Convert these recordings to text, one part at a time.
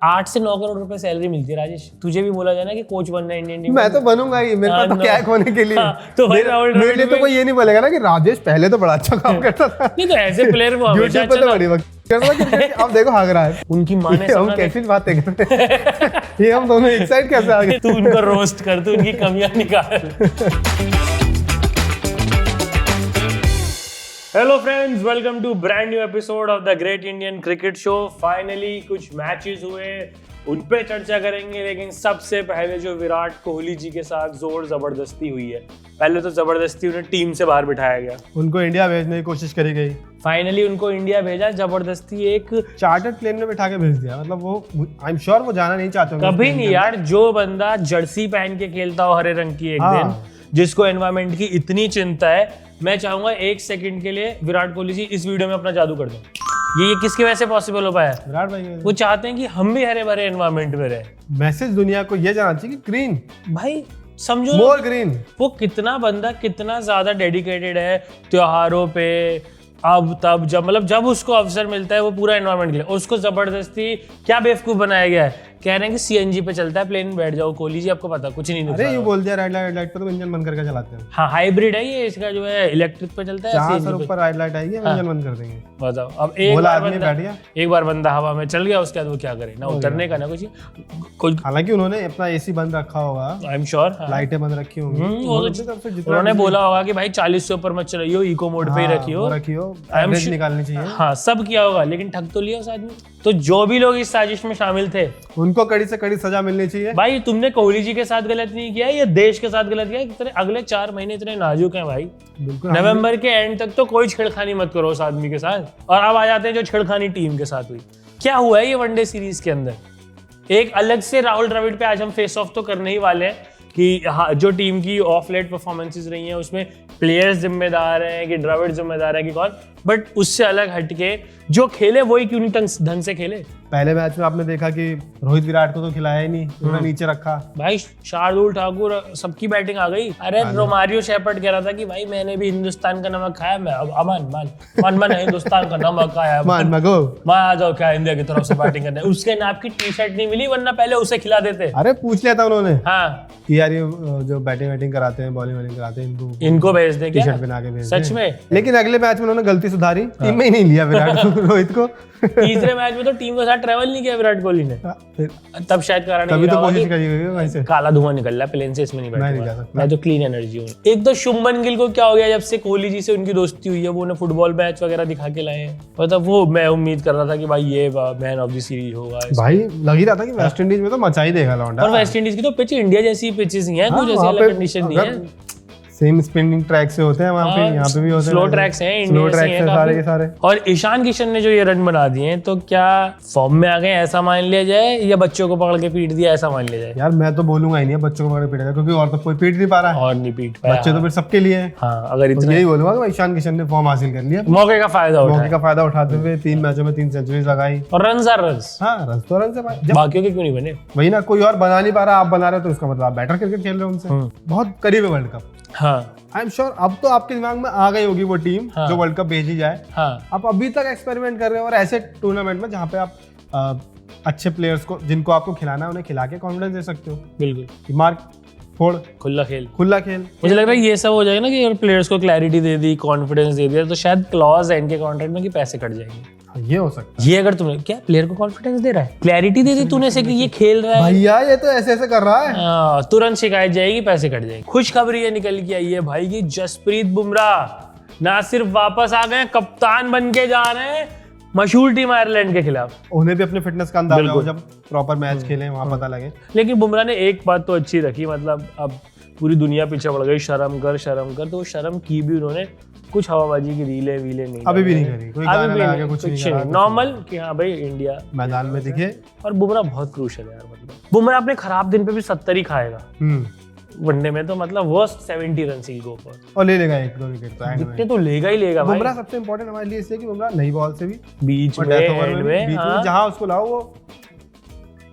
8 से 9 करोड़ रुपए सैलरी मिलती है राजेश। तुझे भी बोला जाए ना कि कोच बनना है इंडियन टीम, मैं तो बनूंगा ही, मेरे पास तो क्या होने के लिए। तो मेरे लिए तो कोई ये नहीं बोलेगा ना कि राजेश पहले तो बड़ा अच्छा काम करता था। नहीं तो ऐसे प्लेयर वो हमेशा यूट्यूब पे तो बड़ी वक्त अब देखो भाग रहा है। उनकी माँ ने हम कैसी बातें कर रहे हैं, ये हम दोनों एक साइड कैसे आ गए। तू उनको रोस्ट कर, तू उनकी कमियां निकाल। Hello friends, welcome to brand new episode of the great Indian cricket show. Finally कुछ मैचेस हुए, उन पे चर्चा करेंगे, लेकिन सबसे पहले जो विराट कोहली जी के साथ जोर जबरदस्ती हुई है। पहले तो जबरदस्ती उन्हें टीम से बाहर बिठाया गया, उनको इंडिया भेजने की कोशिश करी गई, फाइनली उनको इंडिया भेजा जबरदस्ती, एक चार्टर्ड प्लेन में बिठा के भेज दिया। मतलब वो आई एम श्योर वो जाना नहीं चाहते होंगे कभी नहीं यार। जो बंदा जर्सी पहन के खेलता हो हरे रंग की एक दिन, जिसको एनवायरमेंट की इतनी चिंता है, मैं चाहूंगा एक सेकंड के लिए विराट कोहली जी इस वीडियो में अपना जादू कर दें। ये किसकी वजह से पॉसिबल हो पाया? विराट भाई वो चाहते हैं कि हम भी हरे भरे एनवायरनमेंट में रहे। मैसेज दुनिया को ये जाना चाहिए कि ग्रीन भाई समझो, मोर ग्रीन। वो कितना बंदा कितना ज्यादा डेडिकेटेड है त्योहारों पे, अब तब जब उसको अवसर मिलता है वो पूरा एनवायरनमेंट के लिए। उसको जबरदस्ती क्या बेवकूफ बनाया गया है, कह रहे हैं कि सीएनजी पे चलता है प्लेन, बैठ जाओ कोहली जी, आपको पता कुछ नहीं। अरे ये बोल दिया रेड लाइट पे तो इंजन बंद करके चलाते हैं। हाँ, हाइब्रिड है ये, इसका जो है इलेक्ट्रिक पे चलता है। 400 ऊपर रेड लाइट आएगी, इंजन बंद कर देंगे। बताओ, अब एक बार बंदा हवा में चल गया, उसके बाद वो क्या करे, ना उतरने का ना कुछ। हालांकि उन्होंने अपना एसी बंद रखा होगा, आई एम श्योर, लाइटें बंद रखी होंगी। उन्होंने बोला होगा कि भाई 40 से ऊपर मत चलाइयो, इको मोड पे ही रखियो, एवरेज निकालनी चाहिए। हाँ, सब किया होगा, लेकिन ठग तो लिया उस आदमी। तो जो भी लोग इस साजिश में शामिल थे, उनको कड़ी से कड़ी सजा मिलनी चाहिए। भाई तुमने कोहली जी के साथ गलत नहीं किया, ये देश के साथ गलत किया। कितने अगले 4 महीने इतने नाजुक हैं भाई, नवंबर के एंड तक तो कोई छेड़खानी मत करो उस आदमी के साथ। और अब आ जाते हैं जो छेड़खानी टीम के साथ हुई। क्या हुआ है ये वनडे सीरीज के अंदर? एक अलग से राहुल द्रविड़ पे आज हम फेस ऑफ तो करने ही वाले हैं कि हाँ, जो टीम की ऑफ लेट परफॉर्मेंसेस रही हैं उसमें प्लेयर्स जिम्मेदार हैं कि द्रविड़ जिम्मेदार है कि कौन, बट उससे अलग हटके जो खेले वही क्यों नहीं ढंग से खेले। पहले मैच में आपने देखा कि रोहित विराट को तो खिलाया ही नहीं, उन्होंने नीचे रखा। भाई शार्दुल ठाकुर सबकी बैटिंग आ गई। अरे रोमारियो शेपर्ड कह रहा था कि भाई मैंने भी हिंदुस्तान का नमक खाया, मैं अब मन हिंदुस्तान का नमक खाया, मैं आ जाओ क्या इंडिया की तरफ से बैटिंग करने। उसके नाप की टी शर्ट नहीं मिली, वरना पहले उसे खिला देते। अरे पूछ लिया था उन्होंने, हाँ, कि यार ये जो बैटिंग कराते हैं, बॉलिंग कराते हैं, इनको भेज दे टी शर्ट पहना के भेज सच में। लेकिन अगले मैच में उन्होंने गलती सुधारी, टीम में ही नहीं लिया विराट रोहित को। तीसरे मैच में तो टीम के साथ ट्रैवल नहीं किया विराट कोहली ने, तब शायद कारण तभी तो कोशिश करी गई वहीं से। काला धुआं निकल रहा है प्लेन से, इसमें नहीं बैठूंगा मैं तो क्लीन एनर्जी हूँ। एक तो शुभमन गिल को क्या हो गया, जब से कोहली जी से उनकी दोस्ती हुई है, वो उन्हें फुटबॉल मैच वगैरह दिखा के लाए हैं। मतलब वो मैं उम्मीद कर रहा था कि भाई ये मैन ऑफ द सीरीज होगा। भाई लग ही रहा था कि वेस्ट इंडीज में तो मचा ही देगा लौंडा। और वेस्ट इंडीज की तो पिच इंडिया जैसी पिचेस ही हैं, कुछ ऐसी अलग कंडीशन नहीं है। सेम स्पिनिंग ट्रैक से होते हैं वहाँ पे, यहाँ पे भी होते हैं। स्लो ट्रैक्स हैं, स्लो ट्रैक्स हैं सारे के सारे। और ईशान किशन ने जो ये रन बना दिए हैं, तो क्या फॉर्म में आ गए ऐसा मान लिया जाए, या बच्चों को पकड़ के पीट दिया ऐसा मान लिया जाए? यार मैं तो बोलूंगा ही नहीं बच्चों को पकड़ के पीटेगा, क्योंकि और तो कोई पीट नहीं पा रहा है। और नहीं पीट पाया, बच्चे तो फिर सबके लिए है। हाँ, अगर इतना यही बोलूंगा कि ईशान किशन ने फॉर्म हासिल कर लिया, मौके का फायदा उठाते हुए 3 मैचों में 3 सेंचुरीज लगाई। और रन हाँ, रन तो रन से बाकियों के क्यों नहीं बने? वही ना, कोई और बना नहीं पा रहा, आप बना रहे हो तो इसका मतलब आप बेटर क्रिकेट खेल रहे हो उनसे। बहुत करीब है वर्ल्ड कप। हाँ, आई एम श्योर अब तो आपके दिमाग में आ गई होगी वो टीम जो वर्ल्ड कप भेजी जाए। हाँ, आप अभी तक एक्सपेरिमेंट कर रहे हो, और ऐसे टूर्नामेंट में जहाँ पे आप अच्छे प्लेयर्स को, जिनको आपको खिलाना है, उन्हें खिला के कॉन्फिडेंस दे सकते हो। बिल्कुल, मार्क फोड़, खुला खेल। मुझे लग रहा है ये सब हो जाएगा ना कि प्लेयर्स को क्लैरिटी दे दी, कॉन्फिडेंस दे दिया, तो शायद क्लॉज है इनके कॉन्ट्रैक्ट में कि पैसे कट जाएंगे। ये हो सकता है। ये अगर तुमने क्या प्लेयर को कॉन्फिडेंस दे रहा है, क्लैरिटी दे दी तूने से कि ये खेल रहा है, भैया ये तो ऐसे ऐसे कर रहा है, तुरंत शिकायत जाएगी, पैसे कट जाएंगे। खुशखबरी ये निकल के आई है भाई की जसप्रीत बुमराह ना सिर्फ वापस आ गए, कप्तान बन के जा रहे हैं मशहूर टीम आयरलैंड के खिलाफ। उन्हें भी अपने फिटनेस का अंदाजा हो जब प्रॉपर मैच खेले, वहां पता लगे। लेकिन बुमराह ने एक बात तो अच्छी रखी, मतलब अब पूरी दुनिया पीछे पड़ गई, शर्म कर, तो शर्म की भी उन्होंने, कुछ हवाबाजी की रीले वीले नहीं, अभी भी नहीं करी, कोई गाना लगा के कुछ नहीं करा, नॉर्मल कि हाँ भाई इंडिया मैदान में दिखे। और बुमराह बहुत क्रूशियल है यार, मतलब बुमराह अपने खराब दिन पे भी 70 ही खाएगा वनडे में, तो मतलब worst 70 run he go for, और ले लेगा 1-2 विकेट तो जितने तो लेगा ही लेगा। बुमराह सबसे इंपॉर्टेंट हमारे लिए इसलिए कि बुमराह नई बॉल से भी बीच में जहां उसको लाओ वो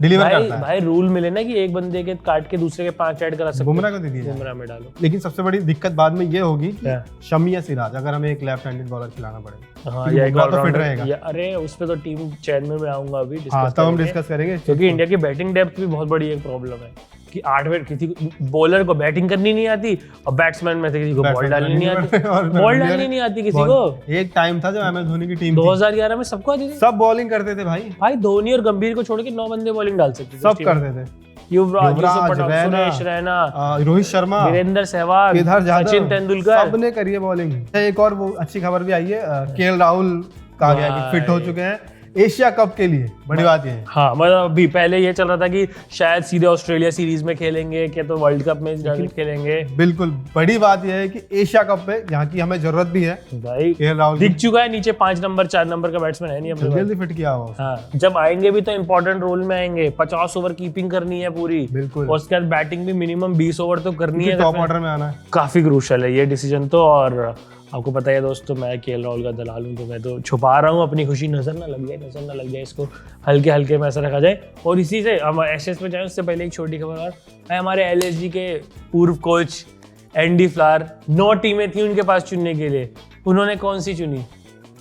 डिलीवर भाई करता है। भाई रूल मिले ना कि एक बंदे के काट के दूसरे के 5 ऐड करा सकते बुमराह को दे दिया। बुमराह में डालो। लेकिन सबसे बड़ी दिक्कत बाद में ये होगी कि क्या? शमी या सिराज, अगर हमें एक लेफ्ट हैंडेड बॉलर खिलाना पड़ेगा, हाँ क्योंकि या एक बुमराह तो फिट ऑलराउंडर रहेगा। अरे उस पे तो टीम चैन में मैं आऊंगा अभी हाँ, डिस्कस तब हम करेंगे। डिस्कस करेंगे क्योंकि इंडिया की बैटिंग डेप्थ भी बहुत बड़ी एक प्रॉब्लम है कि 8 विकेट किसी बॉलर को बैटिंग करनी नहीं आती और बैट्समैन में से किसी को बॉल डालनी नहीं आती, बॉल डालनी नहीं आती किसी को। एक टाइम था जब MS धोनी की टीम थी, 2011 में सबको आती थी। सब बॉलिंग करते थे भाई, भाई धोनी और गंभीर को छोड़ के 9 बंदे बॉलिंग डाल सकते थे सब करते थे। युवराज, युवराज, यूसुफ पठान, रैना, सुरेश रैना, रोहित शर्मा, वीरेंद्र सहवाग, केदार जाधव, सचिन तेंदुलकर, सबने करी है बॉलिंग। एक और वो अच्छी खबर भी आई है, KL राहुल कहा गया कि फिट हो चुके हैं एशिया कप के लिए। बड़ी बात ये है। हाँ मतलब अभी पहले ये चल रहा था कि शायद सीधे ऑस्ट्रेलिया सीरीज में खेलेंगे क्या तो वर्ल्ड कप में डायरेक्ट खेलेंगे। बिल्कुल, बड़ी बात यह है कि एशिया कप पे जहाँ की हमें जरूरत भी है, भाई KL राहुल दिख चुका है नीचे 5 नंबर 4 नंबर का बैट्समैन है नहीं अपने पास। जल्दी फिट किया हुआ। हाँ जब आएंगे भी तो इंपॉर्टेंट रोल में आएंगे। 50 ओवर कीपिंग करनी है पूरी, बिल्कुल, और उसके बाद बैटिंग भी मिनिमम 20 ओवर तो करनी है। टॉप ऑर्डर में आना है। काफी क्रूशल है ये डिसीजन तो। और आपको पता है दोस्तों, मैं KL राहुल का दलाल हूँ तो मैं तो छुपा रहा हूँ अपनी खुशी, नजर ना लग जाए इसको, हल्के हल्के में ऐसा रखा जाए। और इसी से हम एशेज पे जाएं उससे पहले एक छोटी खबर और है, हमारे LSG के पूर्व कोच एंडी फ्लावर, 9 टीमें थी उनके पास चुनने के लिए, उन्होंने कौन सी चुनी?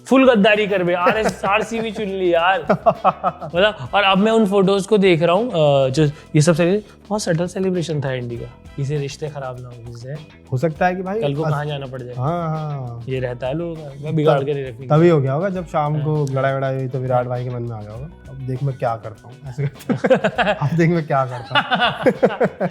फुल गद्दारी कर बे, RCB चुन ली यार मतलब। और अब मैं उन फोटोज को देख रहा हूँ जो ये सब बहुत सटल सेलिब्रेशन था एंडी का, इसे रिश्ते खराब ना हो इससे। हो सकता है कि भाई कल को कहाँ जाना पड़ जाए। हाँ, ये रहता है लोगों का, मैं बिगाड़ के नहीं रखनी। तभी हो गया होगा जब शाम को लड़ाई वड़ाई हुई तो विराट भाई के मन में आ गया होगा, अब देख मैं क्या करता हूँ, ऐसे अब देख मैं क्या करता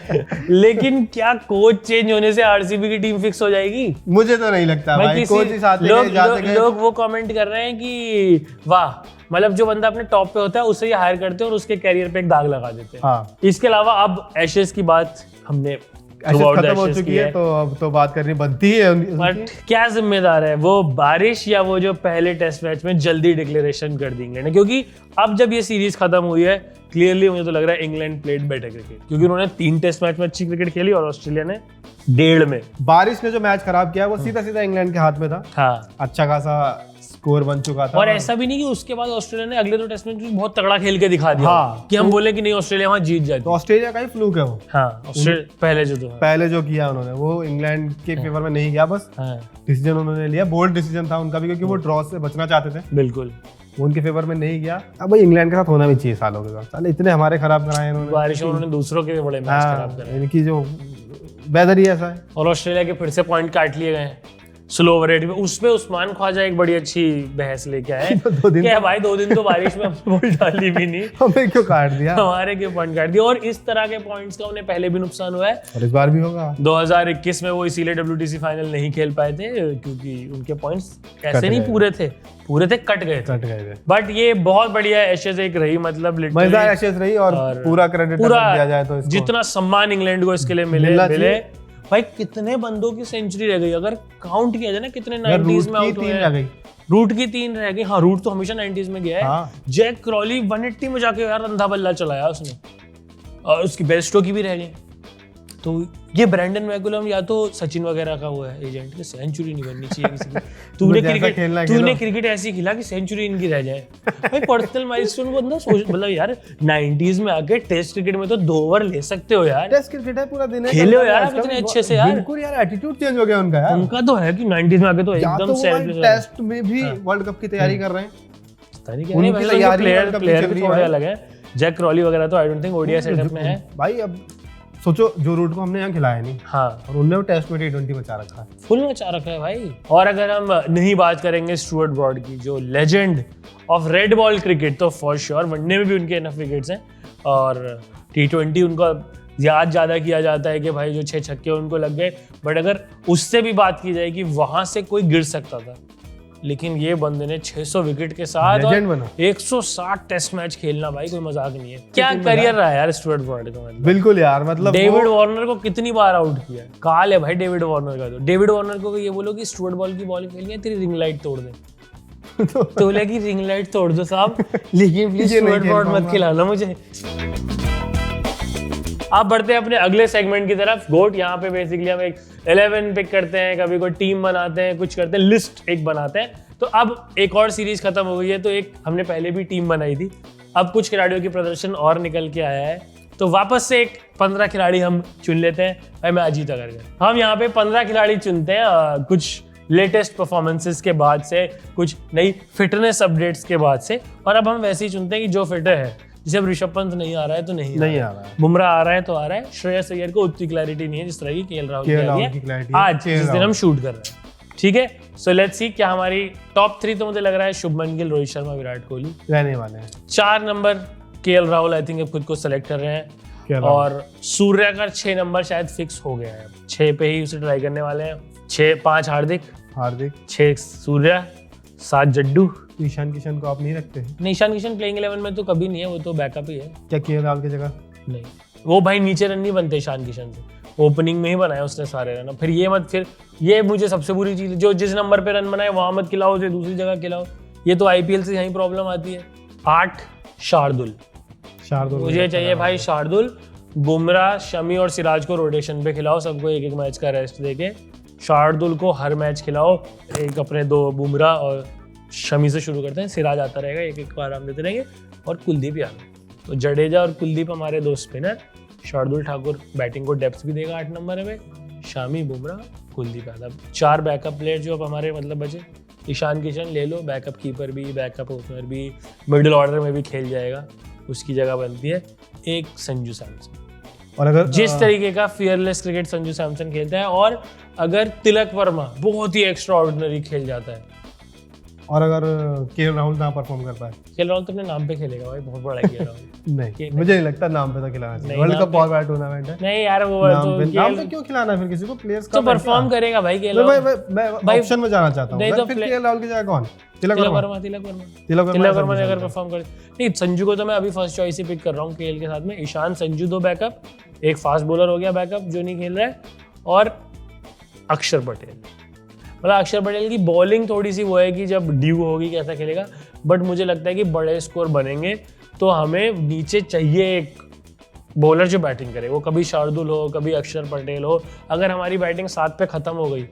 हूँ। लेकिन क्या कोच चेंज होने से RCB की टीम फिक्स हो जाएगी? मुझे तो नहीं लगता भाई, कोच ही साथ लोग वो कमेंट कर रहे हैं कि वाह, मतलब जो बंदा अपने टॉप पे होता है उसे ये हायर करते हैं और उसके कैरियर पे एक दाग लगा देते हैं। हाँ। इसके अलावा अब एशेज की बात हमने खत्म हो चुकी है तो अब तो बात करनी बनती है। बट क्या जिम्मेदार है वो बारिश या वो जो पहले टेस्ट मैच में जल्दी डिक्लेरेशन कर दी इंग्लैंड ने? क्योंकि अब जब ये सीरीज खत्म हुई है क्लियरली मुझे तो लग रहा है इंग्लैंड प्लेड बेटर क्रिकेट, क्योंकि उन्होंने 3 टेस्ट मैच में अच्छी क्रिकेट खेली और ऑस्ट्रेलिया ने 1.5 में। बारिश ने जो मैच खराब किया वो सीधा सीधा इंग्लैंड के हाथ में था। हाँ, अच्छा खासा स्कोर बन चुका था। और ऐसा भी नहीं कि उसके बाद ऑस्ट्रेलिया ने अगले 2 टेस्ट में बहुत तगड़ा खेल के दिखा दिया हाँ, कि हम बोले कि नहीं ऑस्ट्रेलिया वहां जीत जाती। तो ऑस्ट्रेलिया का ही फ्लूक है वो। हाँ, ऑस्ट्रेलिया पहले जो किया उन्होंने वो इंग्लैंड के फेवर में नहीं गया, बस डिसीजन उन्होंने लिया, बोल्ड डिसीजन था उनका भी, क्योंकि वो ड्रॉ से बचना चाहते थे। बिल्कुल, वो उनके फेवर में नहीं गया। अब भाई इंग्लैंड के साथ होना भी चाहिए सालों के बाद, साले इतने हमारे खराब कराए इन्होंने, बारिश उन्होंने दूसरों के बड़े मैच खराब कराए। इनकी जो वेदर ही ऐसा है। और ऑस्ट्रेलिया के फिर से पॉइंट काट लिए गए स्लो ओवर रेट में। उसमें उस्मान ख्वाजा एक बड़ी अच्छी बहस लेके आए क्या भाई 2 दिन तो बारिश में हमने बॉल डाली भी नहीं, हमें क्यों काट दिया, हमारे क्यों पॉइंट काट दिया। और इस तरह के पॉइंट्स का उन्हें पहले भी नुकसान हुआ है और इस बार भी होगा। 2021 में वो इसीलिए WTC फाइनल नहीं खेल पाए थे क्योंकि उनके पॉइंट्स ऐसे नहीं पूरे थे, कट गए थे। बट ये बहुत बढ़िया एशेज एक रही, मतलब मजेदार एशेज रही और पूरा क्रेडिट दिया जाए तो जितना सम्मान इंग्लैंड को इसके लिए मिले। भाई कितने बंदों की सेंचुरी रह गई अगर काउंट किया जाए ना, कितने 90s में आउट हुए हैं। रूट की 3 रह गई। हाँ, रूट तो हमेशा 90s में गया है। हाँ। जैक क्रॉली 180 में जाके यार अंधा बल्ला चलाया उसने, और उसकी बेस्टो की भी रह गई। तो ये ब्रैंडन मैकुलम या तो सचिन वगैरह का वो है एजेंट कि सेंचुरी नहीं बननी चाहिए किसी की। तूने क्रिकेट ऐसी खेला कि सेंचुरी इनकी रह जाए। भाई पर्सनल माइलस्टोन को बंदा सोच, मतलब यार 90s में आके टेस्ट क्रिकेट में तो 2 ओवर ले सकते हो यार। टेस्ट क्रिकेट है, पूरा दिन खेले हो यार आप इतने अच्छे से यार। बिल्कुल यार, एटीट्यूड चेंज हो गया उनका यार। उनका तो है कि 90s में आके तो एकदम सेल्फ टेस्ट में भी वर्ल्ड कप की तैयारी कर रहे हैं। पता नहीं क्या प्लेयर भी थोड़े अलग है। जैक क्रॉली वगैरह तो I don't think ODI setup में है भाई। अब सोचो जो रूट को हमने यहाँ खिलाया नहीं। हाँ, और उन्होंने टेस्ट में T20 मचा रखा है, फुल मचा रखा है भाई। और अगर हम नहीं बात करेंगे स्टुअर्ट ब्रॉड की, जो legend of red ball cricket, तो फॉर श्योर वनडे में भी उनके इनफ विकेट्स हैं और T20 उनका याद ज़्यादा किया जाता है कि भाई जो 6 छक्के उनको लग गए। बट अगर उससे भी बात की जाए कि वहां से कोई गिर सकता था, लेकिन ये बंदे ने 600 विकेट के साथ और 160 टेस्ट मैच खेलना, भाई कोई मजाक नहीं है। क्या करियर रहा है यार स्टुअर्ट ब्रॉड का। मतलब बिल्कुल यार, मतलब डेविड वार्नर को कितनी बार आउट किया, काल है भाई डेविड वार्नर का। तो डेविड वार्नर को ये बोलो कि स्टुअर्ट बॉल की बॉल खेलनी है, तेरी रिंग लाइट तोड़ दे तो बोले कि रिंग लाइट तोड़ दो साहब, लेकिन प्लीज स्टुअर्ट ब्रॉड मत खिलाना मुझे। आप बढ़ते हैं अपने अगले सेगमेंट की तरफ। गोट, यहाँ पे बेसिकली हम एक 11 पिक करते हैं, कभी कोई टीम बनाते हैं, कुछ करते हैं, लिस्ट एक बनाते हैं। तो अब एक और सीरीज खत्म हो गई है, तो एक हमने पहले भी टीम बनाई थी, अब कुछ खिलाड़ियों की प्रदर्शन और निकल के आया है, तो वापस से एक 15 खिलाड़ी हम चुन लेते हैं। भाई मैं अजीत अग्रकर, हम यहाँ पे 15 खिलाड़ी चुनते हैं कुछ लेटेस्ट परफॉर्मेंसेस के बाद से, कुछ नई फिटनेस अपडेट्स के बाद से, और अब हम वैसे ही चुनते हैं कि जो फिट है। जैसे अब ऋषभ पंत नहीं आ रहा है तो नहीं आ रहा है, बुमराह आ रहा है तो आ रहा है, श्रेयस अय्यर को उतनी क्लैरिटी नहीं है जिस तरह की केएल राहुल की आज जिस दिन हम शूट कर रहे हैं। ठीक है, सो लेट्स सी क्या हमारी टॉप 3 तो मुझे लग रहा है शुभमन गिल, रोहित शर्मा, विराट कोहली रहने वाले हैं। 4 number KL Rahul I think अब खुद को सेलेक्ट कर रहे हैं, और सूर्य का 6 नंबर शायद फिक्स हो गया है, 6 पे ही उसे ट्राई करने वाले हैं। 5 हार्दिक, 6 सूर्य, 7 जड्डू। ईशान किशन को आप नहीं रखते? नहीं, ईशान किशन प्लेइंग 11 में तो कभी नहीं है, वो तो बैकअप ही है। क्या केएल राहुल की जगह? नहीं, वो भाई नीचे रन नहीं बनते ईशान किशन से, ओपनिंग में ही बनाया उसने सारे रन। फिर ये मुझे सबसे बुरी चीज, जो जिस नंबर पे रन बनाए वहां मत खिलाओ, उसे दूसरी जगह खिलाओ। ये तो आईपीएल से यही प्रॉब्लम आती है। 8 शार्दुल मुझे चाहिए भाई, शार्दुल, बुमराह, शमी और सिराज को रोटेशन पे खिलाओ, सबको एक एक मैच का रेस्ट देके। शार्दुल को हर मैच खिलाओ, एक अपने 2 बुमराह और शमी से शुरू करते हैं, सिराज आता रहेगा, एक एक को आराम देते रहेंगे, और कुलदीप यादव। तो जडेजा और कुलदीप हमारे 2 स्पिनर, शार्दुल ठाकुर बैटिंग को डेप्थ भी देगा 8 नंबर में, शामी, बुमराह, कुलदीप यादव। 4 बैकअप प्लेयर जो अब हमारे मतलब बचे, ईशान किशन ले लो, बैकअप कीपर भी, बैकअप ओपनर भी, मिडिल ऑर्डर में भी खेल जाएगा, उसकी जगह बनती है एक संजू सैमसन। और अगर जिस तरीके का फियरलेस क्रिकेट संजू सैमसन खेलता है, और अगर तिलक वर्मा बहुत ही एक्स्ट्रा ऑर्डिनरी खेल जाता है, और अगर केएल राहुल ना परफॉर्म कर पाए, केएल राहुल तो अपने नाम पे खेलेगा भाई, बहुत बड़ा केएल राहुल। नहीं, मुझे नहीं लगता नाम पे तो खिलाना चाहिए, वर्ल्ड कप बहुत बड़ा टूर्नामेंट है। नहीं यार, वो नाम पे क्यों खिलाना है फिर किसी को? प्लेयर्स का तो परफॉर्म करेगा भाई केएल राहुल। मैं ऑप्शन में जाना चाहता हूं, फिर केएल राहुल की जगह कौन? तिलक वर्मा ने अगर परफॉर्म करे। नहीं, संजू को तो मैं अभी फर्स्ट चॉइस ही पिक कर रहा हूँ केएल के साथ में। ईशान, संजू 2 बैकअप, एक फास्ट बॉलर हो गया बैकअप जो नहीं खेल रहा है, और अक्षर पटेल। मतलब अक्षर पटेल की बॉलिंग थोड़ी सी वो है कि जब ड्यू होगी कैसा खेलेगा, बट मुझे लगता है कि बड़े स्कोर बनेंगे तो हमें नीचे चाहिए एक बॉलर जो बैटिंग करे, वो कभी शार्दुल हो, कभी अक्षर पटेल हो। अगर हमारी बैटिंग 7 पे खत्म हो गई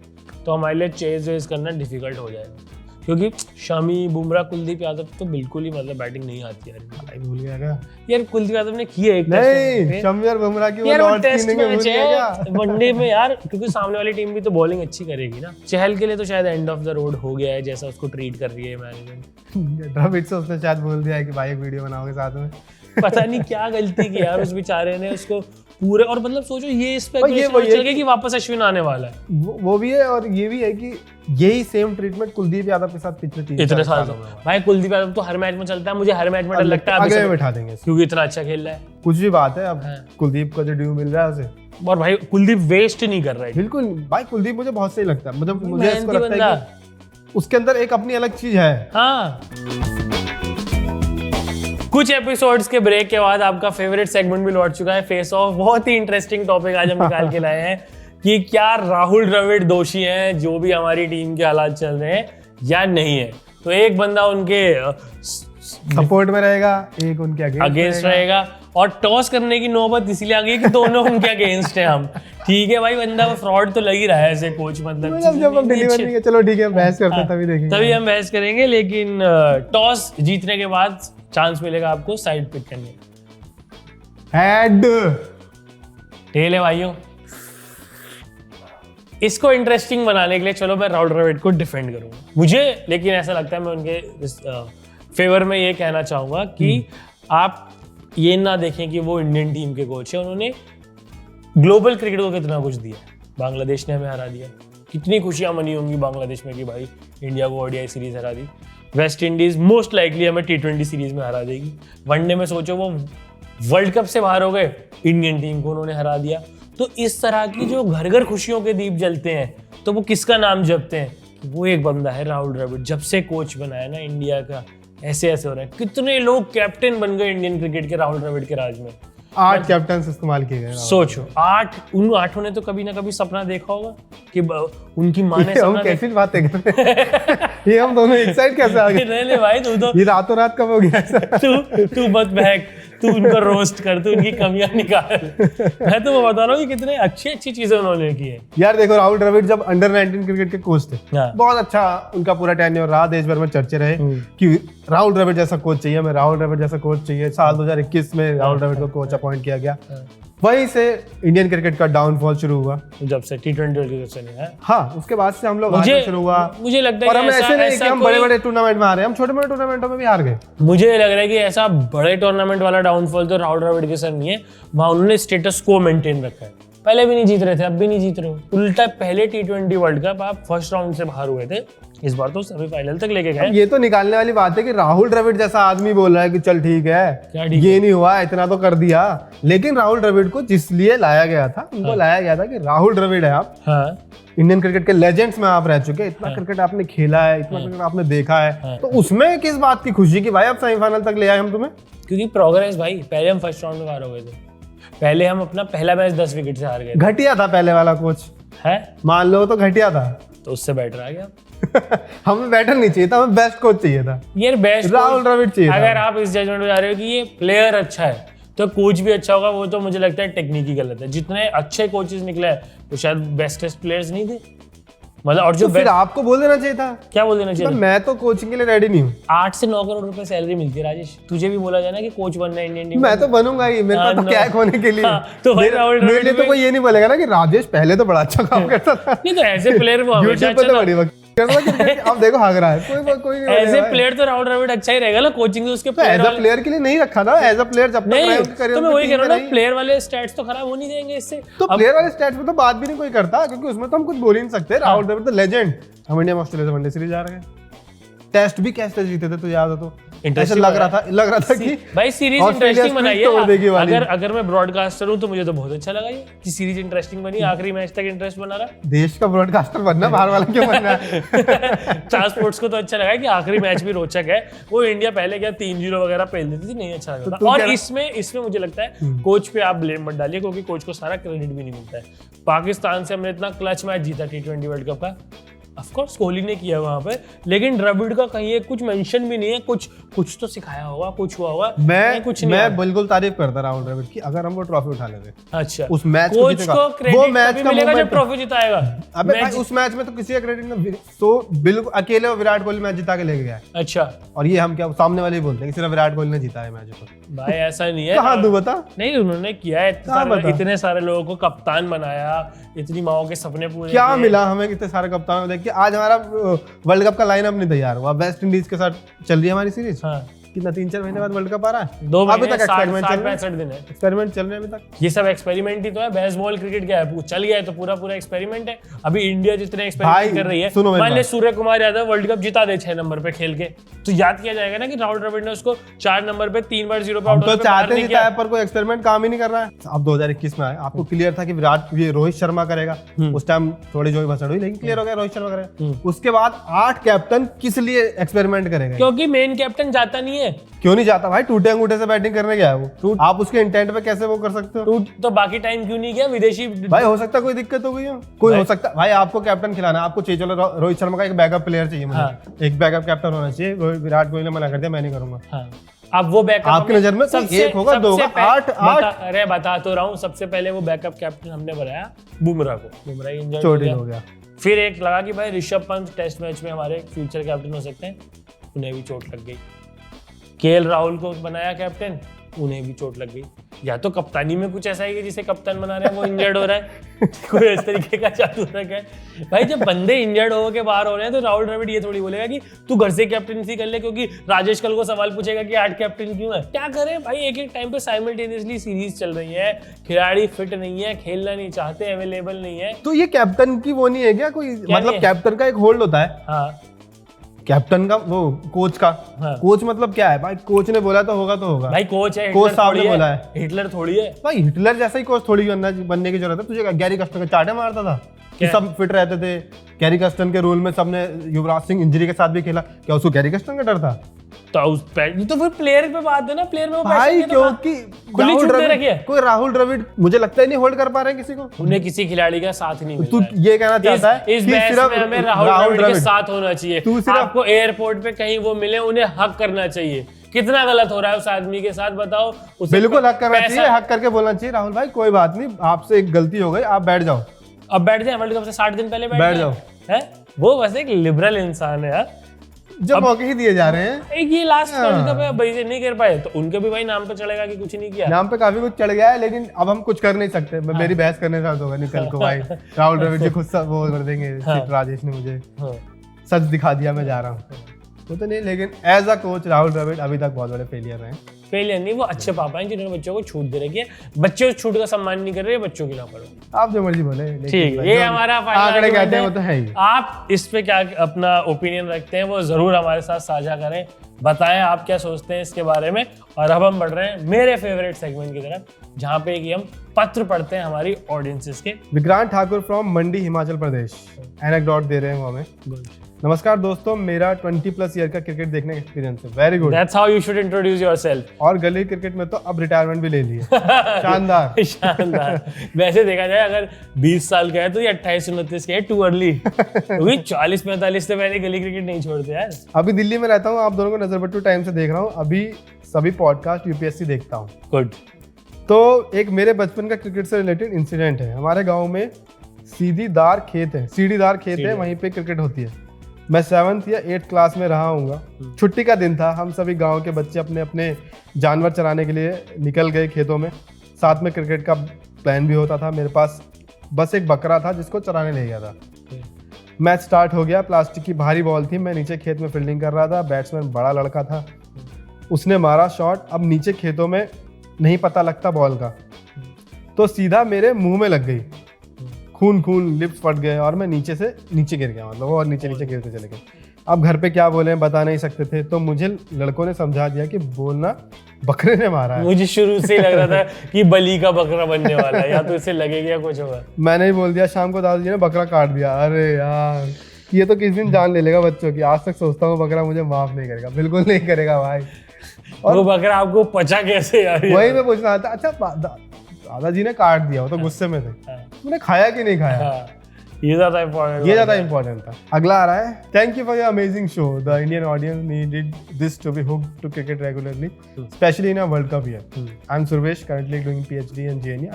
तो हमारे लिए चेज वेज करना डिफिकल्ट हो जाएगा, क्योंकि शमी, बुमराह, कुलदीप यादव तो बिल्कुल ही मतलब बैटिंग नहीं आती यार। भाई भूल गया क्या यार? कुलदीप यादव ने की है एक नहीं, शमी और बुमराह की वो टेस्ट मैच है वनडे में यार, क्योंकि सामने वाली टीम भी तो बॉलिंग अच्छी करेगी ना। चहल के लिए तो शायद एंड ऑफ द रोड हो गया है, जैसा उसको ट्रीट कर रही है मैनेजमेंट। द्रविड़ से उसने शायद बोल दिया है कि भाई एक वीडियो बनाओगे साथ में। पता नहीं क्या गलती की यार उस बेचारे ने, उसको पूरे, और मतलब सोचो ये स्पेकुलेशन चल गया कि वापस अश्विन आने वाला है, वो भी है, और ये भी है कि यही सेम ट्रीटमेंट कुलदीप यादव के साथ पिछले 3 साल भाई कुलदीप यादव तो हर मैच में चलता है, मुझे हर मैच में डर लगता है आगे बैठा देंगे क्योंकि इतना अच्छा खेल रहा है। कुछ भी बात है, अब कुलदीप को जो ड्यू मिल रहा है उसे, और भाई कुलदीप वेस्ट नहीं कर रहा है बिल्कुल। भाई कुलदीप मुझे बहुत सही लगता है, मतलब मुझे इसको लगता है कि उसके अंदर एक अपनी अलग चीज है। हाँ, कुछ एपिसोड्स के ब्रेक के बाद आपका फेवरेट सेगमेंट भी लौट चुका है, फेस ऑफ। बहुत ही इंटरेस्टिंग टॉपिक आज हम निकाल के लाए हैं कि क्या राहुल द्रविड़ दोषी हैं जो भी हमारी टीम के हालात चल रहे हैं, या नहीं है। तो एक बंदा उनके सपोर्ट में रहेगा, एक उनके अगेंस्ट रहेगा, और टॉस करने की नौबत इसलिए आ गई कि दोनों उनके अगेंस्ट हैं हम। ठीक है भाई, बंदा फ्रॉड तो लग ही रहा है ऐसे कोच, मतलब जब हम डिलीवर नहीं, चलो ठीक है बहस करते हैं, तभी देखेंगे, तभी हम बहस करेंगे। लेकिन टॉस जीतने के बाद चांस मिलेगा आपको साइड पिक करने। हेड टेल है भाइयों। इसको इंटरेस्टिंग बनाने के लिए चलो मैं राहुल द्रविड़ को डिफेंड करूंगा। मुझे लेकिन ऐसा लगता है मैं उनके फेवर में ये कहना चाहूंगा कि आप ये ना देखें कि वो इंडियन टीम के कोच है, उन्होंने ग्लोबल क्रिकेट को कितना कुछ दिया। बांग्लादेश ने हमें हरा दिया, कितनी खुशियां मनी होंगी बांग्लादेश में कि भाई इंडिया को ओडीआई सीरीज हरा दी। वेस्ट इंडीज मोस्ट लाइकली हमें T20 सीरीज में हरा देगी। वनडे में सोचो वो वर्ल्ड कप से बाहर हो गए, इंडियन टीम को उन्होंने हरा दिया। तो इस तरह की जो घर घर खुशियों के दीप जलते हैं, तो वो किसका नाम जपते हैं? वो एक बंदा है राहुल द्रविड़। जब से कोच बनाया ना इंडिया का, ऐसे ऐसे हो रहा है। कितने लोग कैप्टन बन गए इंडियन क्रिकेट के राहुल द्रविड़ के राज में। 8 कैप्टन इस्तेमाल किए गए। सोचो 8, उन 8 ने तो कभी ना कभी सपना देखा होगा कि उनकी माँ ने सपना कैसी बातें कर रहे हैं? ये हम दोनों एक साइड कैसे आ गए? नहीं भाई, तू तो ये रातों रात कब हो गया? तू मत बहक। तू उनको रोस्ट कर, तू उनकी कमियां निकाल। मैं तो वो बता रहा हूँ कि कितने अच्छी चीजें उन्होंने की है यार। देखो राहुल द्रविड़ जब अंडर 19 क्रिकेट के कोच थे, हाँ। बहुत अच्छा उनका पूरा टेन्योर रहा, देश भर में चर्चे रहे कि राहुल द्रविड़ जैसा कोच चाहिए, हमें राहुल द्रविड़ जैसा कोच चाहिए। साल 2021 में राहुल द्रविड़ को कोच अपॉइंट किया गया। वहीं से इंडियन क्रिकेट का डाउनफॉल शुरू हुआ, जब से T20 वर्ल्ड कप चले हैं। हाँ, उसके बाद से हम लोग हारना शुरू हुआ। मुझे लगता है और हम ऐसे नहीं कि हम बड़े-बड़े टूर्नामेंट में आ रहे हैं, हम छोटे-मोटे टूर्नामेंटों में भी हार गए। मुझे लग रहा है कि ऐसा बड़े टूर्नामेंट वाला डाउनफॉल तो राहुल द्रविड़ के सर नहीं है, वहां उन्होंने स्टेटस को मेंटेन रखा है। पहले भी नहीं जीत रहे थे, अब भी नहीं जीत रहे हो। उल्टा पहले T20 वर्ल्ड कप आप फर्स्ट राउंड से बाहर हुए थे, इस बार तो सेमीफाइनल तक लेके गए। ये तो निकालने वाली बात है कि राहुल द्रविड़ जैसा आदमी बोल रहा है कि चल ठीक है, ये नहीं हुआ, इतना तो कर दिया। लेकिन राहुल द्रविड़ को जिस लिए लाया गया था, उनको लाया गया था कि राहुल द्रविड़ है आप, इंडियन क्रिकेट के लेजेंड्स में आप रह चुके, इतना क्रिकेट आपने खेला है, इतना क्रिकेट आपने देखा है, तो उसमें किस बात की खुशी कि भाई अब सेमीफाइनल तक ले आए हम तुम्हें? क्योंकि प्रोग्रेस भाई, पहले हम फर्स्ट राउंड में बाहर हो गए थे, पहले हम अपना पहला मैच 10 विकेट से हार गए। घटिया था पहले वाला कोच है, मान लो तो घटिया था, तो उससे बेटर आ गया। हमें बेटर नहीं चाहिए था, हमें बेस्ट कोच चाहिए था। ये बेस्ट राहुल द्रविड़ चाहिए। अगर आप इस जजमेंट में जा रहे हो कि ये प्लेयर अच्छा है तो कोच भी अच्छा होगा, वो तो मुझे लगता है टेक्निकी गलत है। जितने अच्छे कोचेस निकले हैं वो शायद बेस्टेस्ट प्लेयर्स नहीं थे, मतलब। और जो तो फिर आपको बोल देना चाहिए था। क्या बोल देना चाहिए? मैं तो कोचिंग के लिए रेडी नहीं हूँ। 8 से 9 करोड़ रुपए सैलरी मिलती है राजेश। तुझे भी बोला जाए ना कि कोच बनना है इंडियन टीम, मैं तो बनूंगा ही, मेरे पास तो क्या है खोने के लिए। तो मेरे लिए तो कोई ये नहीं बोलेगा ना कि राजेश पहले तो बड़ा अच्छा काम करता था। नहीं तो ऐसे प्लेयर वो हमेशा अच्छा था। अब देखो भाग रहा है कोई ऐसे प्लेयर तो राहुल द्रविड़ अच्छा ही रहेगा ना, कोचिंग से उसके एज अ प्लेयर के लिए नहीं रखा था, एज अ प्लेयर जब तक तो मैं वही कह रहा हूं ना, प्लेयर वाले स्टैट्स तो खराब हो नहीं जाएंगे इससे। तो प्लेयर वाले स्टैट्स पे तो बात भी नहीं कोई करता, क्योंकि उसमें तो हम कुछ बोल ही नहीं सकते। राहुल द्रविड़ तो लेजेंड। हम इंडिया में ऑस्ट्रेलिया से वनडे सीरीज जा रहे हैं, टेस्ट भी कैसे जीते थे तो याद हो तो ऐसा लग रहा था कि भाई सीरीज इंटरेस्टिंग बनाइए। अगर मैं ब्रॉडकास्टर हूं तो मुझे तो बहुत अच्छा लगा ये कि सीरीज इंटरेस्टिंग बनी, आखिरी मैच तक इंटरेस्ट बना रहा। देश का ब्रॉडकास्टर बनना, बाहर वाला क्यों बनना है? चार स्पोर्ट्स को तो अच्छा लगा कि आखिरी मैच भी रोचक है। वो इंडिया पहले क्या 3-0 वगैरह पेल देती थी, नहीं अच्छा लगा था। और इसमें मुझे लगता है कोच पे आप ब्लेम मत डालिए, क्योंकि कोच को सारा क्रेडिट भी नहीं मिलता है। पाकिस्तान से हमने इतना क्लच मैच जीता T20 वर्ल्ड कप का, ऑफ कोर्स कोहली ने किया वहां पे, लेकिन द्रविड़ का कहीं एक कुछ मेंशन भी नहीं है। कुछ तो सिखाया होगा, कुछ हुआ होगा। मैं बिल्कुल तारीफ करता राहुल द्रविड़ की, अगर हम वो ट्रॉफी उठा लेते। अच्छा, उस मैच कोच को क्रेडिट तभी मिलेगा जब ट्रॉफी जिताएगा। अबे भाई उस मैच में तो किसी का क्रेडिट नहीं, तो बिल्कुल अकेले वो विराट कोहली मैच जिता के लेके गया। अच्छा, और ये हम क्या सामने वाले ही बोलते हैं कि सिर्फ विराट कोहली ने जीता है मैच? भाई ऐसा नहीं है। कहाँ तू बता? नहीं, उन्होंने किया है, इतने सारे लोगों को कप्तान बनाया, इतनी माओ के सपने पूरे क्या मिला हमें कितने सारे कप्तान देख के? आज हमारा वर्ल्ड कप का लाइनअप नहीं तैयार हुआ, वेस्ट इंडीज के साथ चल रही है हमारी सीरीज। हाँ। कितना 3-4 महीने बाद वर्ल्ड कप आ रहा है, 2 अभी तक एक्सपेरिमेंट चल रहा है। 65 दिन है एक्सपेरिमेंट चल रहे हैं अभी तक। ये सब एक्सपेरिमेंट ही तो है। बेसबॉल क्रिकेट क्या है, चल गया है तो पूरा एक्सपेरिमेंट है। अभी इंडिया जितने एक्सपेरिमेंट कर रही है, मान ले सूर्य कुमार यादव वर्ल्ड कप जिता दे 6 नंबर पे खेल के, तो याद किया जाएगा ना कि राहुल द्रविड़ ने उसको 4 नंबर पे 3 बार 0 पे आउट तो चाहते नहीं किया, पर कोई एक्सपेरिमेंट काम ही नहीं कर रहा है। अब 2021 में आए, आपको क्लियर था कि विराट ये रोहित शर्मा करेगा, उस टाइम थोड़ी जो भसड़ हुई, लेकिन क्लियर हो गया रोहित शर्मा करेगा। उसके बाद 8 कैप्टन किस लिए एक्सपेरिमेंट करेगा? क्योंकि मेन कैप्टन जाता नहीं है। क्यों नहीं जाता भाई? टूटे अंगूठे से बैटिंग करने गया है वो, आप उसके इंटेंट पे कैसे वो कर सकते हो? तो बाकी टाइम क्यों नहीं गया? विदेशी भाई हो सकता है कोई दिक्कत हो गई हो, कोई हो सकता भाई। आपको कैप्टन खिलाना, आपको चाहिए, चलो रोहित शर्मा का एक बैकअप प्लेयर चाहिए मुझे। हाँ। एक बैकअप कैप्टन होना चाहिए। विराट कोहली ने मना कर दिया, मैं नहीं करूंगा। हाँ। अब वो बैकअप आपकी नजर में एक होगा, 2 होगा, 8 अरे बता तो रहा हूँ। सबसे पहले वो बैकअप कैप्टन हमने बनाया बुमराह को, बुमराह इंजर्ड हो गया। फिर एक लगा कि भाई ऋषभ पंत टेस्ट मैच में हमारे फ्यूचर कैप्टन हो सकते हैं, उन्हें भी चोट लग गई। केएल राहुल को बनाया कैप्टन, उन्हें भी चोट लग गई। या तो कप्तानी में कुछ ऐसा है कि जिसे कप्तान बना रहे हैं वो इंजर्ड हो रहा है, कोई इस तरीके का जादू है भाई। जब बंदे इंजर्ड हो के बाहर हो रहे हैं तो राहुल द्रविड़ ये थोड़ी बोलेगा कि तू घर से कैप्टनसी कर ले, क्योंकि राजेश कल को सवाल पूछेगा कि 8 कैप्टन क्यों है। क्या करें भाई, एक टाइम पे साइमल्टेनियसली सीरीज चल रही है, खिलाड़ी फिट नहीं है, खेलना नहीं चाहते, अवेलेबल नहीं है। तो ये कैप्टन की वो नहीं है क्या कोई, मतलब कैप्टन का एक होल्ड होता है। हाँ, कैप्टन का वो कोच का। हाँ। कोच मतलब क्या है भाई? कोच ने बोला तो होगा भाई। कोच है, कोच साहब ने बोला है। हिटलर थोड़ी है भाई, हिटलर जैसा ही कोच थोड़ी बनने की जरूरत है तुझे। गैरी कस्टन का चाटे मारता था कि सब फिट रहते थे। गैरी कस्टन के रूल में सबने, युवराज सिंह इंजरी के साथ भी खेला, क्या उसको गैरी कस्टन का डर था? तो फिर प्लेयर पे बात है ना, प्लेयर में वो भाई, क्योंकि कोई राहुल द्रविड़ मुझे लगता ही नहीं होल्ड कर पा रहे किसी को। उन्हें किसी खिलाड़ी का साथ नहीं मिल रहा है। तू ये कहना चाहता है इस मैच में हमें राहुल द्रविड़ के साथ होना चाहिए। आपको एयरपोर्ट पे कहीं वो मिले, उन्हें हक करना चाहिए कितना गलत हो रहा है उस आदमी के साथ, बताओ। बिल्कुल हक करना चाहिए, हक करके बोलना चाहिए राहुल भाई कोई बात नहीं, आपसे एक गलती हो गई, आप बैठ जाओ। अब बैठ जाए, वर्ल्ड कप से 60 दिन पहले बैठ जाओ है। वो बस एक लिबरल इंसान है यार, जब मौके ही दिए जा रहे हैं। एक ये लास्ट वर्ल्ड कप है भाई, नहीं कर पाए तो उनके भी भाई नाम पे चढ़ेगा कि कुछ नहीं किया। नाम पे काफी कुछ चढ़ गया है, लेकिन अब हम कुछ कर नहीं सकते। मेरी बहस करने से होगा निकल को भाई, राहुल द्रविड़ जी खुद सब वो कर देंगे, राजेश ने मुझे सच दिखा दिया, मैं जा रहा हूँ वो तो नहीं। लेकिन as a coach Rahul Dravid अभी तक बहुत बड़े फेलियर हैं। फेलियर नहीं, वो अच्छे पापा हैं जिन्होंने बच्चों को छूट दे रखी है। बच्चे उस छूट का सम्मान नहीं कर रहे, बच्चों की लापरवाही। आप जो मर्जी बोले, ठीक है, ये हमारा आंकड़े कहते हैं वो तो है ही। आप इस पे क्या अपना ओपिनियन रखते हैं वो जरूर हमारे साथ साझा करें, बताएं आप क्या सोचते हैं इसके बारे में। और अब हम बढ़ रहे हैं मेरे फेवरेट सेगमेंट की तरफ, जहाँ पे कि हम पत्र पढ़ते हैं हमारी ऑडियंसेस के। विक्रांत ठाकुर फ्रॉम मंडी हिमाचल प्रदेश एनेक्डोट दे रहे हैं वो हमें। नमस्कार दोस्तों, मेरा 20+ ईयर का क्रिकेट देखने का एक्सपीरियंस है। Very good, that's how you should introduce yourself. और गली क्रिकेट में तो अब रिटायरमेंट भी ले ली है। शानदार शानदार। वैसे देखा जाए अगर 20 साल का है तो ये 28-29 के है, टू अर्ली। क्योंकि 40-45 से पहले गली क्रिकेट नहीं छोड़ते यार। अभी दिल्ली में रहता हूँ, आप दोनों को नजर बट्टू टाइम से देख रहा हूँ। अभी सभी पॉडकास्ट यूपीएससी देखता हूँ। गुड। तो एक मेरे बचपन का क्रिकेट से रिलेटेड इंसिडेंट है। हमारे गाँव में सीढ़ीदार खेत है, वहीं पे क्रिकेट होती है। मैं 7th या 8th क्लास में रहा हूँगा। छुट्टी का दिन था, हम सभी गांव के बच्चे अपने अपने जानवर चराने के लिए निकल गए खेतों में। साथ में क्रिकेट का प्लान भी होता था। मेरे पास बस एक बकरा था जिसको चराने ले गया था। मैच स्टार्ट हो गया। प्लास्टिक की भारी बॉल थी। मैं नीचे खेत में फील्डिंग कर रहा था। बैट्समैन बड़ा लड़का था, उसने मारा शॉट। अब नीचे खेतों में नहीं पता लगता बॉल का, तो सीधा मेरे मुँह में लग गई। खून लिप्स फट गए और मैं नीचे गिर गया, मतलब और नीचे गिरते चले गए। अब घर पे क्या बोले बता नहीं सकते थे, तो मुझे लड़कों ने समझा दिया कि बोलना बकरे ने मारा है। मुझे शुरू से लग रहा था कि बलि का बकरा बनने वाला है, या तो इसे लगेगा कुछ होगा। मैंने ही बोल दिया शाम को, दादाजी ने बकरा काट दिया। अरे यार, ये तो किस दिन जान ले लेगा बच्चों की। आज तक सोचता हूँ बकरा मुझे माफ नहीं करेगा, बिल्कुल नहीं करेगा भाई। और वो बकरा आपको पचा कैसे यार? वही मैं पूछना था। अच्छा दादाजी ने काट दिया, वो तो गुस्से में थे। तूने खाया कि नहीं खाया? ये ज्यादा इंपॉर्टेंट था। अगला आ रहा है। Thank you for your amazing show. The Indian audience needed this to be hooked to cricket regularly, specially in a world cup year. I am Survesh, currently doing PhD in JNU.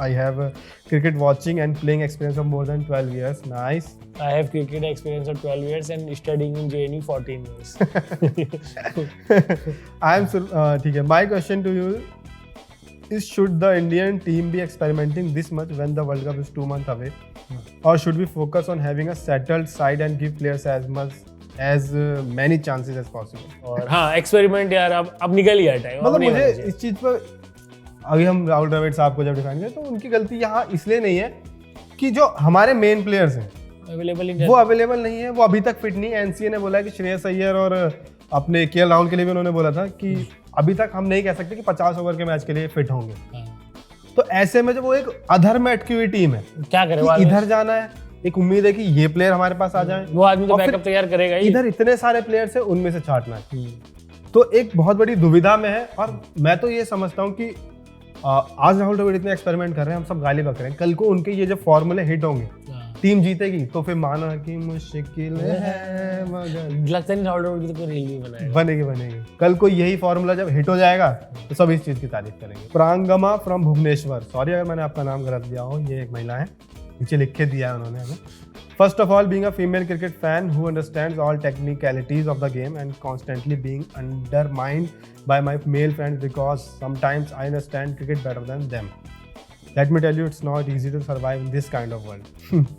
I have a cricket watching and playing experience of more than 12 years. Nice. I have cricket experience of 12 years and studying in JNU 14 years. ठीक है। My question to you is, should the Indian team be experimenting this much when the World Cup is 2 months away? Or should we focus on having a settled side and give players as many chances as possible? और हाँ, experiment यार अब निकल गया time. मतलब मुझे इस चीज पर, अभी हम राहुल द्रविड़ साहब को जब डिफाइन करें तो उनकी गलती यहाँ इसलिए नहीं है कि जो हमारे मेन प्लेयर्स हैं वो अवेलेबल नहीं है, वो अभी तक फिट नहीं। एनसीए ने बोला है कि श्रेयस अय्यर और अपने केएल राहुल के लिए भी उन्होंने बोला था कि अभी तक हम नहीं कह सकते कि 50 ओवर के मैच के लिए फिट होंगे। तो ऐसे में जब वो एक अधर में अटकी हुई टीम है, क्या करे, इधर जाना है, एक उम्मीद है कि ये प्लेयर हमारे पास आ जाए, वो आदमी तो बैकअप तैयार करेगा ही। इधर इतने सारे प्लेयर्स हैं, उनमें से छांटना है, तो एक बहुत बड़ी दुविधा में है। और मैं तो ये समझता हूँ कि आज राहुल द्रविड़ इतने एक्सपेरिमेंट कर रहे हैं, हम सब गाली बक रहे हैं, कल को उनके ये जब फॉर्मूले हिट होंगे, टीम जीतेगी, तो फिर माना कि मुश्किल है मगर लगता नहीं राहुल द्रविड़ तो रील भी बनाएगा। बनेगी। कल को यही फॉर्मूला जब हिट हो जाएगा तो सब इस चीज की तारीफ करेंगे। प्रांगमा फ्रॉम भुवनेश्वर, सॉरी अगर मैंने आपका नाम गलत दिया हो, ये एक महिला है, नीचे लिख के दिया है उन्होंने हमें। First of all, being a female cricket fan who understands all technicalities of the game and constantly being undermined by my male friends because sometimes I understand cricket better than them. Let me tell you, it's not easy to survive in this kind of world.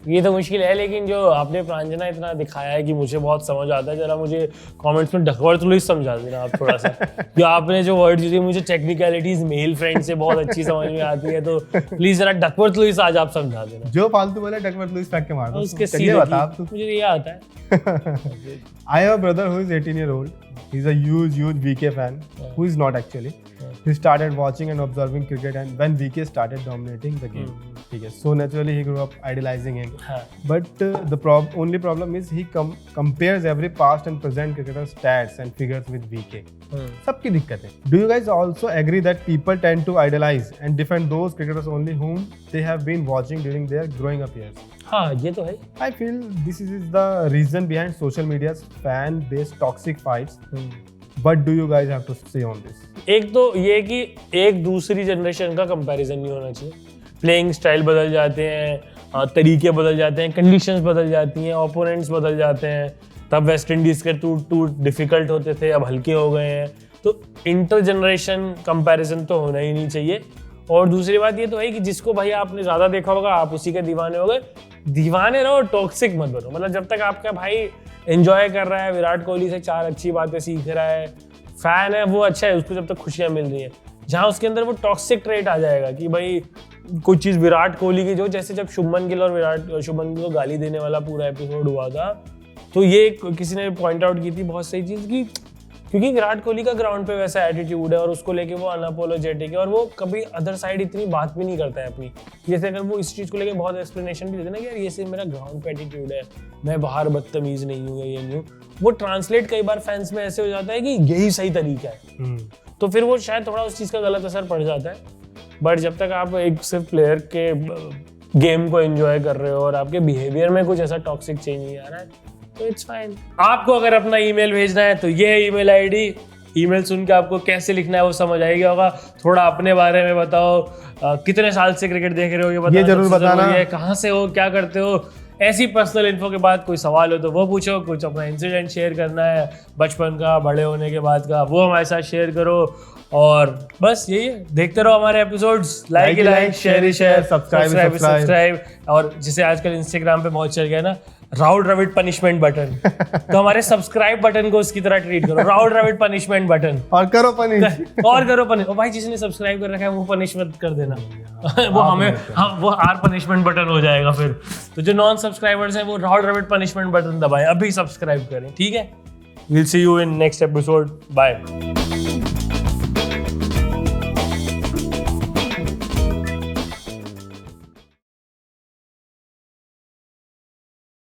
ये तो मुश्किल है, लेकिन जो आपने प्रांजना इतना दिखाया है कि मुझे बहुत समझ आता है, जरा मुझे कमेंट्स में डकवर्थ लुईस समझा देना आप थोड़ा सा। जो आपने जो वर्ड यूज किए, मुझे टेक्निकलिटीज मेल फ्रेंड से बहुत अच्छी समझ में आती है, तो प्लीज जरा डकवर्थ लुईस आज आप समझा देना। जो फालतू बोले डकवर्थ लुईस फेंक के मार दो। उसके सीधे बता आप, मुझे ये आता है। I have a brother who is 18 years old. He's a huge VK fan, who is not actually. He started watching and observing cricket, and when VK started dominating the game, so naturally he grew up idolizing him. But the only problem is he compares every past and present cricketer's stats and figures with VK. सबकी दिक्कत है. Do you guys also agree that people tend to idolize and defend those cricketers only whom they have been watching during their growing up years? हाँ, ये तो है। I feel this is the reason behind social media's fan-based toxic fights. What do you guys have to say on this? एक तो ये कि एक दूसरी जनरेशन का कंपैरिजन नहीं होना चाहिए. प्लेइंग स्टाइल बदल जाते हैं, तरीके बदल जाते हैं, कंडीशंस बदल जाती हैं, ओपोनेंट्स बदल जाते हैं. तब वेस्ट इंडीज के टूर डिफिकल्ट होते थे, अब हल्के हो गए हैं. तो इंटर जनरेशन कंपैरिजन तो होना ही नहीं चाहिए. और दूसरी बात ये तो है कि जिसको भाई आपने ज़्यादा देखा होगा आप उसी के दीवाने हो गए. दीवाने रहो, टॉक्सिक मत बनो. मतलब जब तक आपका भाई एंजॉय कर रहा है, विराट कोहली से 4 अच्छी बातें सीख रहा है, फैन है, वो अच्छा है, उसको जब तक खुशियाँ मिल रही हैं. जहाँ उसके अंदर वो टॉक्सिक ट्रेट आ जाएगा कि भाई कुछ चीज़ विराट कोहली की, जो जैसे जब शुभमन गिल और शुभमन गिल को गाली देने वाला पूरा एपिसोड हुआ था, तो ये किसी ने पॉइंट आउट की थी बहुत सही चीज़ की, क्योंकि विराट कोहली का ग्राउंड पे वैसा एटीट्यूड है और उसको लेके वो अनअपोलोजेटिक है और वो कभी अदर साइड इतनी बात भी नहीं करता है अपनी. जैसे अगर वो इस चीज़ को लेके बहुत एक्सप्लेनेशन भी देते ना कि यार ये सिर्फ मेरा ग्राउंड पे एटीट्यूड है, मैं बाहर बदतमीज़ नहीं हूँ, ये नहीं हूँ, वो ट्रांसलेट कई बार फैंस में ऐसे हो जाता है कि यही सही तरीका है. तो फिर वो शायद थोड़ा उस चीज़ का गलत असर पड़ जाता है. बट जब तक आप एक सिर्फ प्लेयर के गेम को एंजॉय कर रहे हो और आपके बिहेवियर में कुछ ऐसा टॉक्सिक चेंज नहीं आ रहा है, तो इट्स फाइन. आपको अगर अपना ईमेल भेजना है तो ये है ईमेल आईडी. ईमेल सुन के आपको कैसे लिखना है वो समझ आएगा होगा. थोड़ा अपने बारे में बताओ, कितने साल से क्रिकेट देख रहे हो ये जरूर बताना, कहाँ से हो, क्या करते हो. ऐसी पर्सनल इन्फो के बाद कोई सवाल हो तो वो पूछो. कुछ अपना इंसिडेंट शेयर करना है बचपन का, बड़े होने के बाद का, वो हमारे साथ शेयर करो. और बस यही है, देखते रहो हमारे एपिसोड्स. Like share, subscribe. और जिसे आजकल इंस्टाग्राम पे बहुत चल गया ना, राहुल द्रविड़ पनिशमेंट बटन, तो हमारे सब्सक्राइब बटन को उसकी तरह ट्रीट करो. राहुल द्रविड़ पनिशमेंट बटन, और करो पनिश. और भाई जिसने सब्सक्राइब कर रखा है वो पनिश मत कर देना. वो हमें वो आर पनिशमेंट बटन हो जाएगा फिर. तो जो नॉन सब्सक्राइबर्स हैं वो राहुल द्रविड़ पनिशमेंट बटन दबाएं, अभी सब्सक्राइब करें. ठीक है, will see you in next episode. Bye.